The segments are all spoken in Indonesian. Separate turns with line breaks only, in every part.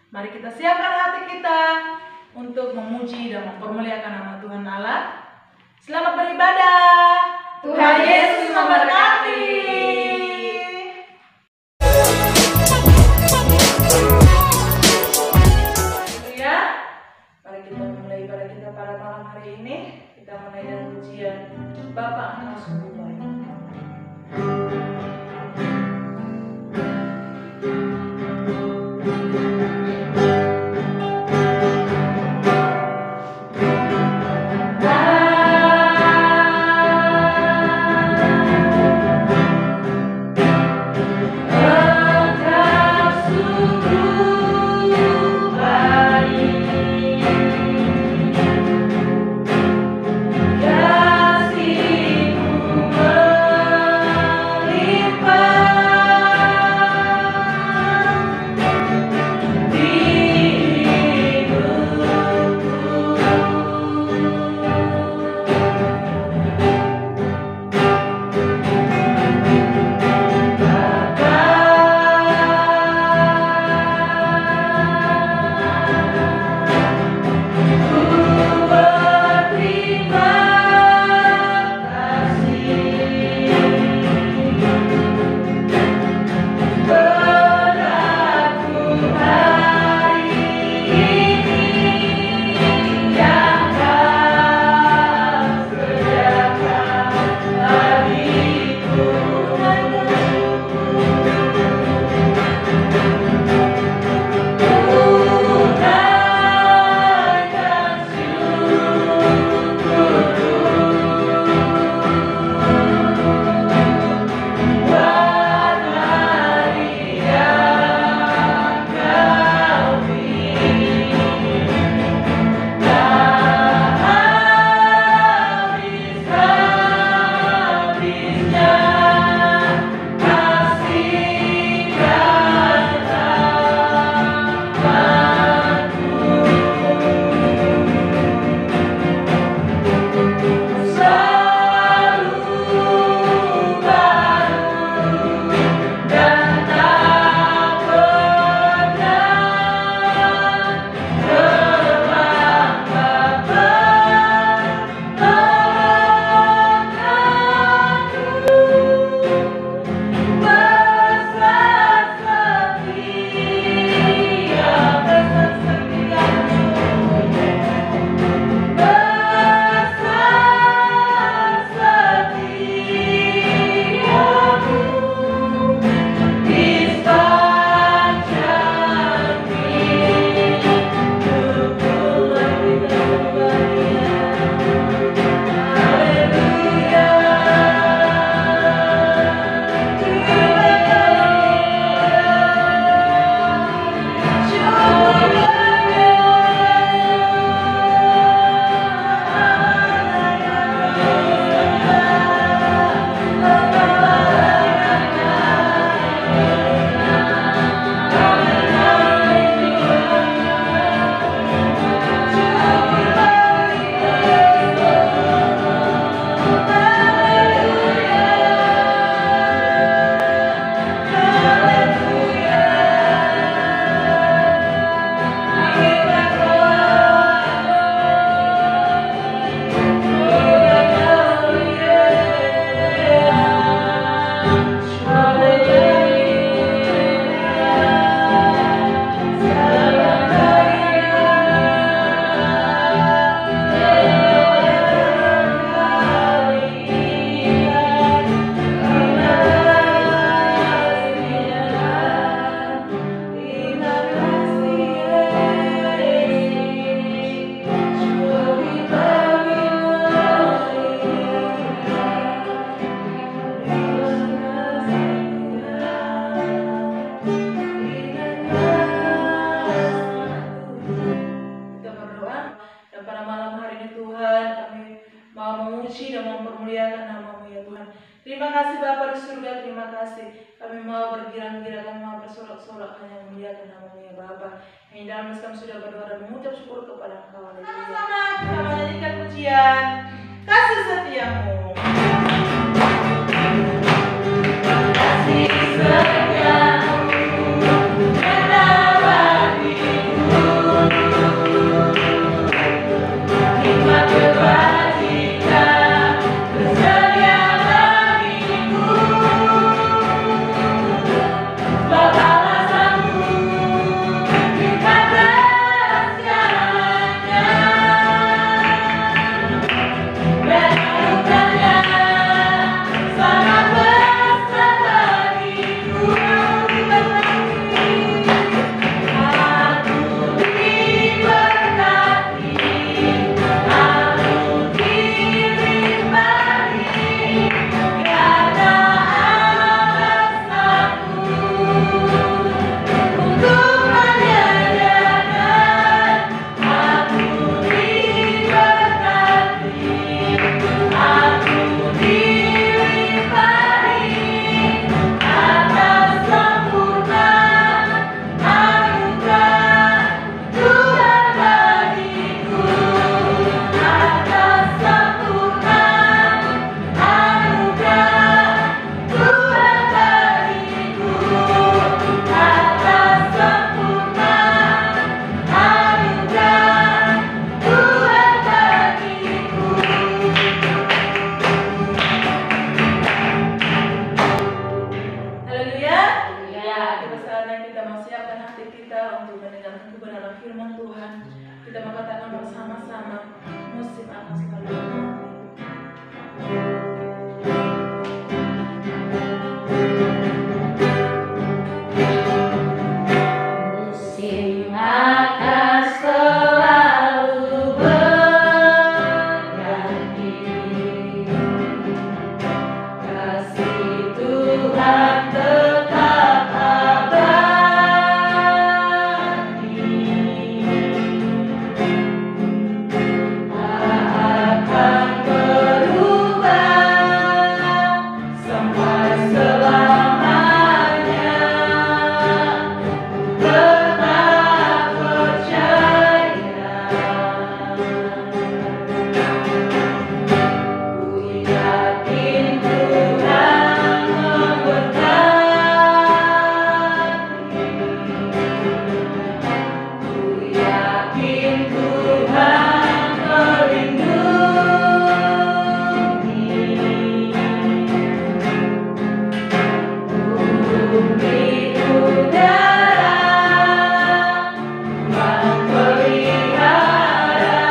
Mari kita siapkan hati kita untuk memuji dan mempermuliakan nama Tuhan Allah. Selamat beribadah. Tuhan Yesus memberkati. Haleluya. Mari kita mulai ibadah kita pada malam hari ini. Kita mulai dengan pujian Bapa Engkau sungguh baik. Terima kasih Bapa di surga, terima kasih. Kami mau bergirang-girang, kami mau bersorak-sorak hanya memuliakan nama-Mu ya Bapa. Yang dalam kami sudah berdoa dan mengucap syukur kepada Engkau. Sama-sama kita menyanyikan pujian kasih setiamu. Kasih setiamu menabari sama musim akan selalu menemani.
Musim akan selalu berganti, kasih Tuhan tetap abadi, tak akan berubah sampai selamanya. Pernah percaya, ku yakin Tuhan memberkati, ku yakin Tuhan melindungi. Bumi udara Tuhan pelihara,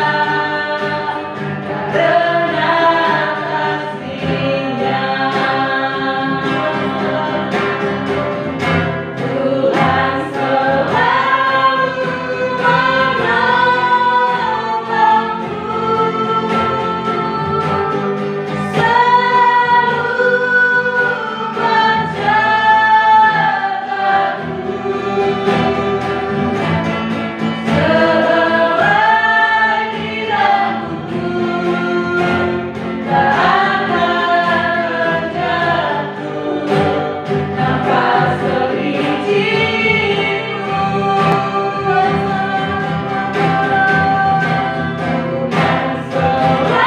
karena kasih-Nya. Tuhan selalu menolongku, selalu menjagaku. Selagi rambutku tak akan terjatuh, tanpa seizinmu. Tuhan selalu menolongku, selalu menjagaku.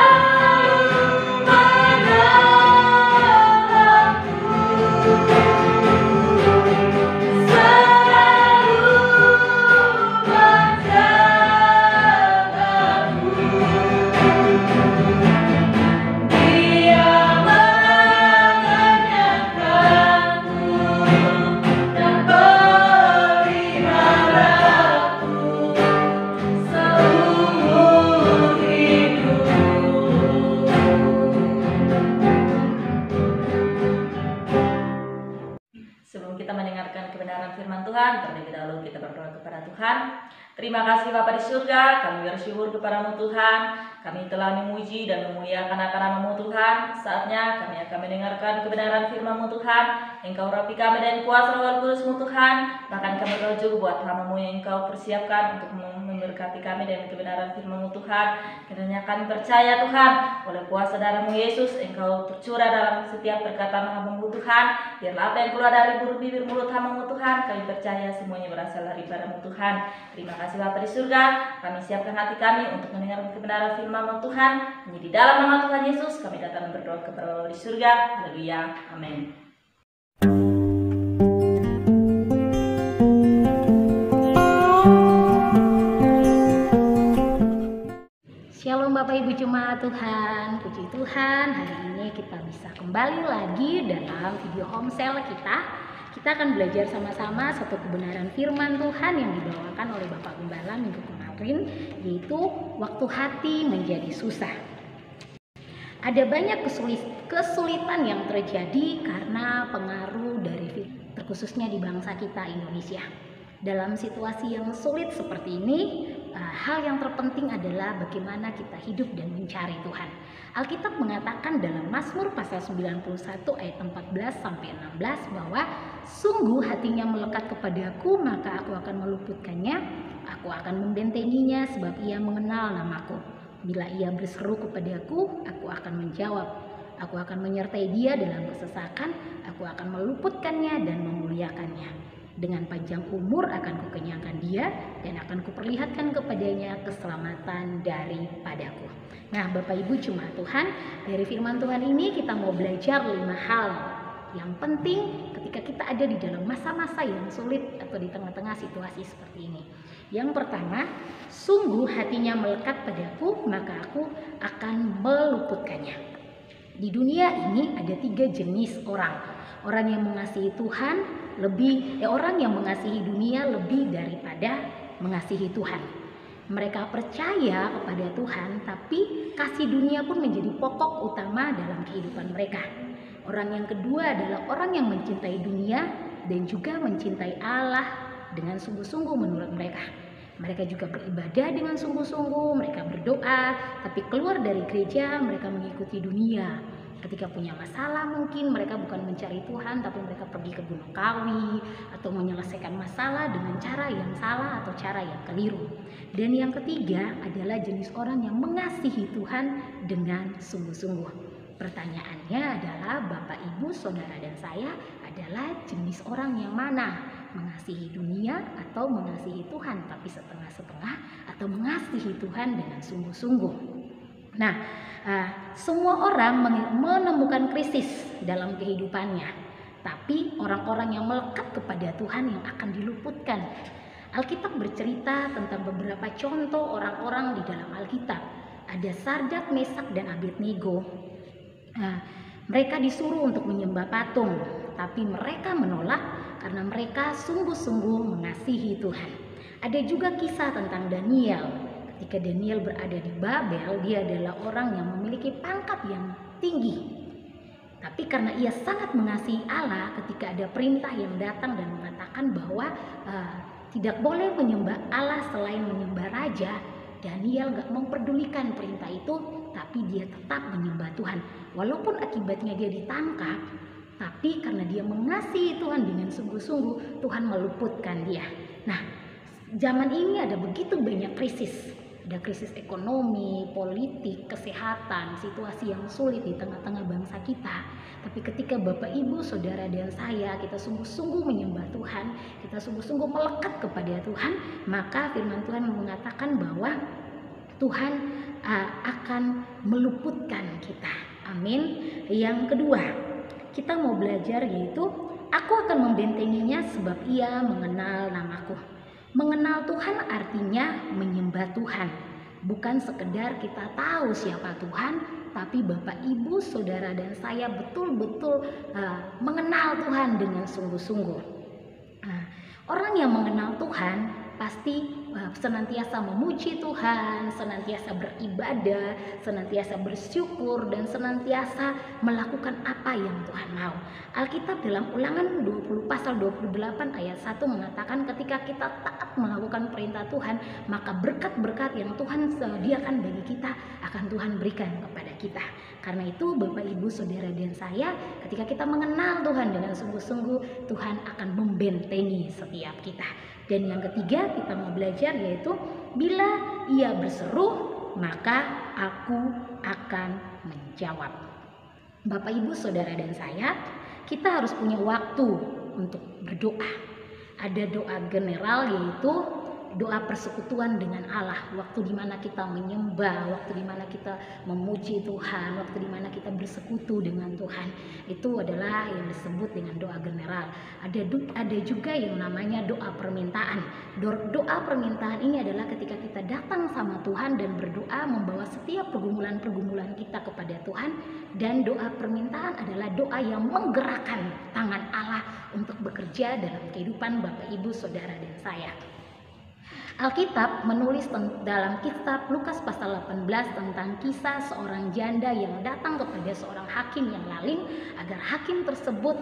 Dia mengenyangkanku dan peliharaku seumur hidup.
Sebelum kita mendengarkan kebenaran firman Tuhan, terlebih dahulu kita berdoa kepada Tuhan. Terima kasih Bapa di surga, kami bersyukur kepadamu Tuhan. Kami telah memuji dan memuliakan akan nama-Mu Tuhan. Saatnya kami akan mendengarkan kebenaran firman-Mu Tuhan. Engkau rapi kami dan kuasa Roh Kudus-Mu Tuhan. Bahkan kami berdoa buat hamba-Mu yang Engkau persiapkan untuk memberkati kami dengan kebenaran firman-Mu Tuhan. Kiranya kami percaya Tuhan, oleh kuasa darah-Mu Yesus, Engkau tercurah dalam setiap perkataan hamba-Mu Tuhan. Biarlah apa yang keluar dari bibir mulut hamba-Mu Tuhan, kami percaya semuanya berasal daripada-Mu Tuhan. Terima kasih Bapa di surga, kami siapkan hati kami untuk mendengar kebenaran firman-Mu Tuhan. Hanya di dalam nama Tuhan Yesus kami datang berdoa kepada Bapa di surga. Haleluya. Amin.
Shalom Bapak Ibu Jemaat Tuhan, puji Tuhan, hari ini kita bisa kembali lagi dalam video homesel kita. Kita akan belajar sama-sama satu kebenaran firman Tuhan yang dibawakan oleh Bapak Gembala minggu kemarin, yaitu waktu hati menjadi susah. Ada banyak kesulitan yang terjadi karena pengaruh dari terkhususnya di bangsa kita Indonesia. Dalam situasi yang sulit seperti ini, hal yang terpenting adalah bagaimana kita hidup dan mencari Tuhan. Alkitab mengatakan dalam Mazmur pasal 91 ayat 14 sampai 16 bahwa sungguh hatinya melekat kepadaku, maka aku akan meluputkannya, aku akan membentenginya sebab ia mengenal namaku. Bila ia berseru kepadaku, aku akan menjawab. Aku akan menyertai dia dalam kesesakan, aku akan meluputkannya dan memuliakannya. Dengan panjang umur akan kukenyangkan dia dan akan kuperlihatkan kepadanya keselamatan daripadaku. Nah, Bapak Ibu Jemaat Tuhan, dari firman Tuhan ini kita mau belajar 5 hal yang penting ketika kita ada di dalam masa-masa yang sulit atau di tengah-tengah situasi seperti ini. Yang pertama, sungguh hatinya melekat padaku, maka aku akan meluputkannya. Di dunia ini ada 3 jenis orang. Orang yang mengasihi Tuhan orang yang mengasihi dunia lebih daripada mengasihi Tuhan. Mereka percaya kepada Tuhan, tapi kasih dunia pun menjadi pokok utama dalam kehidupan mereka. Orang yang kedua adalah orang yang mencintai dunia dan juga mencintai Allah dengan sungguh-sungguh menurut mereka. Mereka juga beribadah dengan sungguh-sungguh, mereka berdoa, tapi keluar dari gereja mereka mengikuti dunia. Ketika punya masalah mungkin mereka bukan mencari Tuhan, tapi mereka pergi ke Gunung Kawi atau menyelesaikan masalah dengan cara yang salah atau cara yang keliru. Dan yang ketiga adalah jenis orang yang mengasihi Tuhan dengan sungguh-sungguh. Pertanyaannya adalah Bapak, Ibu, Saudara, dan saya adalah jenis orang yang mana? Mengasihi dunia atau mengasihi Tuhan tapi setengah-setengah, atau mengasihi Tuhan dengan sungguh-sungguh? Nah, semua orang menemukan krisis dalam kehidupannya, tapi orang-orang yang melekat kepada Tuhan yang akan diluputkan. Alkitab bercerita tentang beberapa contoh orang-orang di dalam Alkitab. Ada Sardak, Mesak, dan Abednego. Mereka disuruh untuk menyembah patung, tapi mereka menolak karena mereka sungguh-sungguh mengasihi Tuhan. Ada juga kisah tentang Daniel. Ketika Daniel berada di Babel, dia adalah orang yang memiliki pangkat yang tinggi. Tapi karena ia sangat mengasihi Allah, ketika ada perintah yang datang dan mengatakan bahwa tidak boleh menyembah Allah selain menyembah raja, Daniel gak memperdulikan perintah itu, tapi dia tetap menyembah Tuhan. Walaupun akibatnya dia ditangkap, tapi karena dia mengasihi Tuhan dengan sungguh-sungguh, Tuhan meluputkan dia. Nah, zaman ini ada begitu banyak krisis. Ada krisis ekonomi, politik, kesehatan, situasi yang sulit di tengah-tengah bangsa kita. Tapi ketika Bapak, Ibu, Saudara, dan saya, kita sungguh-sungguh menyembah Tuhan, kita sungguh-sungguh melekat kepada Tuhan, maka firman Tuhan mengatakan bahwa Tuhan akan meluputkan kita. Amin. Yang kedua, kita mau belajar yaitu aku akan membentenginya sebab ia mengenal namaku. Mengenal Tuhan artinya menyembah Tuhan. Bukan sekedar kita tahu siapa Tuhan, tapi Bapak, Ibu, Saudara, dan saya betul-betul mengenal Tuhan dengan sungguh-sungguh. Orang yang mengenal Tuhan pasti senantiasa memuji Tuhan, senantiasa beribadah, senantiasa bersyukur, dan senantiasa melakukan apa yang Tuhan mau. Alkitab dalam Ulangan 20 pasal 28 ayat 1 mengatakan ketika kita taat melakukan perintah Tuhan, maka berkat-berkat yang Tuhan sediakan bagi kita akan Tuhan berikan kepada kita. Karena itu Bapak, Ibu, Saudara, dan saya, ketika kita mengenal Tuhan dengan sungguh-sungguh, Tuhan akan membentengi setiap kita. Dan yang ketiga kita mau belajar yaitu bila ia berseru maka aku akan menjawab. Bapak, Ibu, Saudara, dan saya, kita harus punya waktu untuk berdoa. Ada doa general yaitu doa persekutuan dengan Allah, waktu dimana kita menyembah, waktu dimana kita memuji Tuhan, waktu dimana kita bersekutu dengan Tuhan. Itu adalah yang disebut dengan doa general. Ada juga yang namanya doa permintaan. Doa permintaan ini adalah ketika kita datang sama Tuhan dan berdoa membawa setiap pergumulan-pergumulan kita kepada Tuhan. Dan doa permintaan adalah doa yang menggerakkan tangan Allah untuk bekerja dalam kehidupan Bapak, Ibu, Saudara, dan saya. Alkitab menulis dalam kitab Lukas pasal 18 tentang kisah seorang janda yang datang kepada seorang hakim yang lalim agar hakim tersebut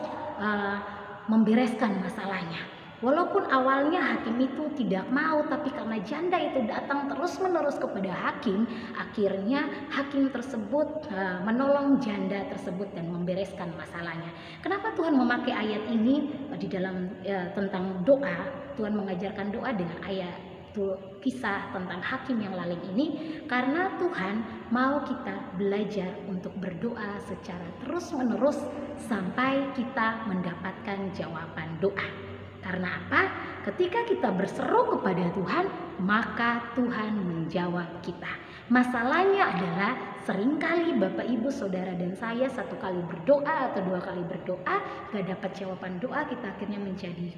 membereskan masalahnya. Walaupun awalnya hakim itu tidak mau, tapi karena janda itu datang terus-menerus kepada hakim, akhirnya hakim tersebut menolong janda tersebut dan membereskan masalahnya. Kenapa Tuhan memakai ayat ini di dalam tentang doa? Tuhan mengajarkan doa dengan ayat kisah tentang hakim yang lalim ini karena Tuhan mau kita belajar untuk berdoa secara terus-menerus sampai kita mendapatkan jawaban doa. Karena apa? Ketika kita berseru kepada Tuhan, maka Tuhan menjawab kita. Masalahnya adalah seringkali Bapak, Ibu, Saudara, dan saya satu kali berdoa atau dua kali berdoa gak dapat jawaban doa, kita akhirnya menjadi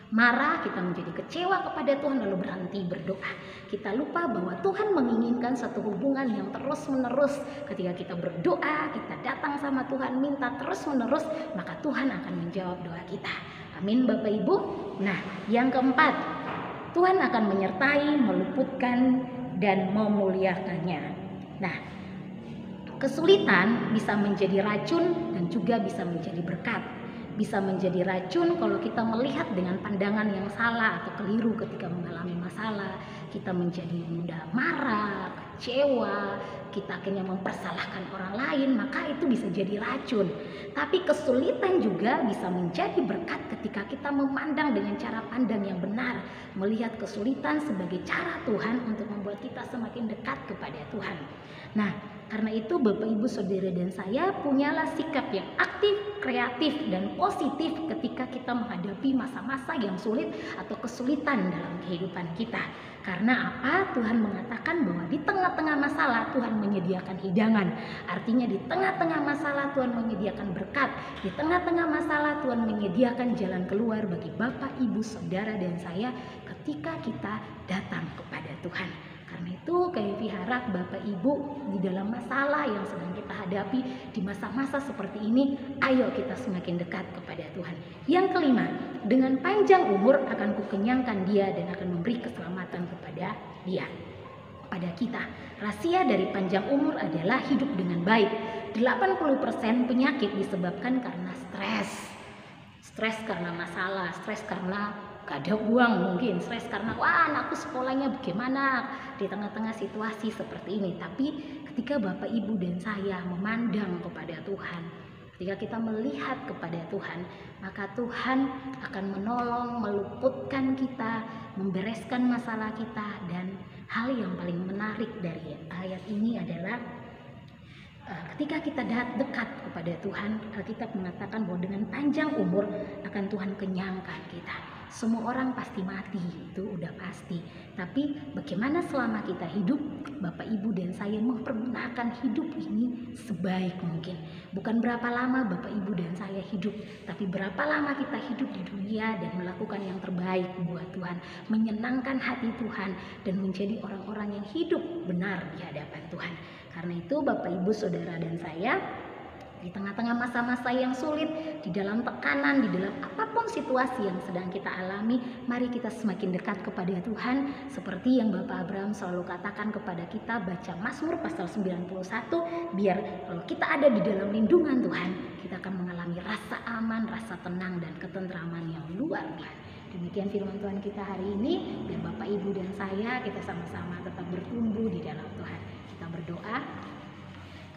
marah, kita menjadi kecewa kepada Tuhan lalu berhenti berdoa. Kita lupa bahwa Tuhan menginginkan satu hubungan yang terus-menerus. Ketika kita berdoa, kita datang sama Tuhan, minta terus-menerus, maka Tuhan akan menjawab doa kita. Amin Bapak, Ibu. Nah, yang keempat, Tuhan akan menyertai, meluputkan, dan memuliakannya. Nah, kesulitan bisa menjadi racun dan juga bisa menjadi berkat. Bisa menjadi racun kalau kita melihat dengan pandangan yang salah atau keliru ketika mengalami masalah. Kita menjadi mudah marah, kecewa, kita akhirnya mempersalahkan orang lain, maka itu bisa jadi racun. Tapi kesulitan juga bisa menjadi berkat ketika kita memandang dengan cara pandang yang benar, melihat kesulitan sebagai cara Tuhan untuk membuat kita semakin dekat kepada Tuhan. Nah, karena itu Bapak Ibu Saudara dan saya punyalah sikap yang aktif, kreatif, dan positif ketika kita menghadapi masa-masa yang sulit atau kesulitan dalam kehidupan kita. Karena apa? Tuhan mengatakan bahwa di tengah-tengah masalah Tuhan menyediakan hidangan. Artinya di tengah-tengah masalah Tuhan menyediakan berkat. Di tengah-tengah masalah Tuhan menyediakan jalan keluar bagi Bapak, Ibu, Saudara, dan saya ketika kita datang kepada Tuhan. Karena itu kami harap Bapak Ibu di dalam masalah yang sedang kita hadapi di masa-masa seperti ini, ayo kita semakin dekat kepada Tuhan. Yang kelima, dengan panjang umur akan kukenyangkan dia dan akan memberi keselamatan kepada dia. Pada kita, rahasia dari panjang umur adalah hidup dengan baik. 80% penyakit disebabkan karena stres. Stres karena masalah, stres karena gak ada uang mungkin, stres karena wah anakku sekolahnya bagaimana di tengah-tengah situasi seperti ini. Tapi ketika Bapak Ibu dan saya memandang kepada Tuhan, ketika kita melihat kepada Tuhan, maka Tuhan akan menolong, meluputkan kita, membereskan masalah kita. Dan hal yang paling menarik dari ayat ini adalah ketika kita dekat kepada Tuhan, Alkitab mengatakan bahwa dengan panjang umur akan Tuhan kenyangkan kita. Semua orang pasti mati, itu udah pasti. Tapi bagaimana selama kita hidup, Bapak Ibu dan saya mempergunakan hidup ini sebaik mungkin. Bukan berapa lama Bapak Ibu dan saya hidup, tapi berapa lama kita hidup di dunia dan melakukan yang terbaik buat Tuhan, menyenangkan hati Tuhan, dan menjadi orang-orang yang hidup benar di hadapan Tuhan. Karena itu Bapak Ibu Saudara dan saya, di tengah-tengah masa-masa yang sulit, di dalam tekanan, di dalam apapun situasi yang sedang kita alami, mari kita semakin dekat kepada Tuhan. Seperti yang Bapak Abraham selalu katakan kepada kita, baca Mazmur pasal 91, biar kalau kita ada di dalam lindungan Tuhan, kita akan mengalami rasa aman, rasa tenang, dan ketentraman yang luar biasa. Demikian firman Tuhan kita hari ini. Biar Bapak, Ibu, dan saya, kita sama-sama tetap bertumbuh di dalam Tuhan. Kita berdoa.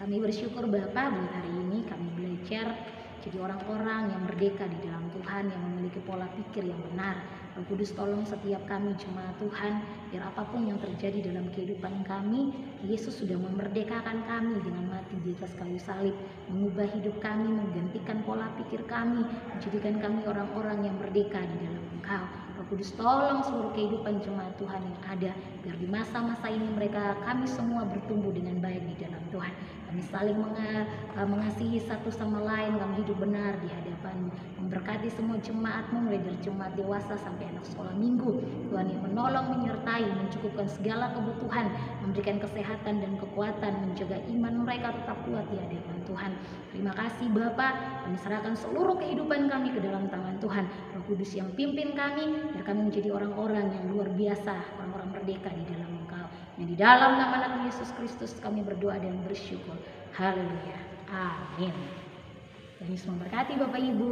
Kami bersyukur Bapa, buat hari ini kami belajar jadi orang-orang yang merdeka di dalam Tuhan, yang memiliki pola pikir yang benar. Roh Kudus tolong setiap kami jemaat Tuhan, biar apapun yang terjadi dalam kehidupan kami, Yesus sudah memerdekakan kami dengan mati di atas kayu salib, mengubah hidup kami, menggantikan pola pikir kami, menjadikan kami orang-orang yang merdeka di dalam Engkau. Roh Kudus tolong seluruh kehidupan jemaat Tuhan yang ada, biar di masa-masa ini kami semua bertumbuh dengan baik di dalam Tuhan. Kami saling mengasihi satu sama lain, kami hidup benar di hadapan-Mu. Memberkati semua jemaat-Mu, mulai dari jemaat dewasa sampai anak sekolah minggu. Tuhan yang menolong, menyertai, mencukupkan segala kebutuhan, memberikan kesehatan dan kekuatan, menjaga iman mereka tetap kuat di hadapan Tuhan. Terima kasih Bapa, kami serahkan seluruh kehidupan kami ke dalam tangan Tuhan. Roh Kudus yang pimpin kami, biar kami menjadi orang-orang yang luar biasa, orang-orang merdeka di dalam Engkau. Yang di dalam nama Yesus Kristus kami berdoa dan bersyukur. Haleluya. Amin. Tuhan Yesus memberkati Bapak Ibu.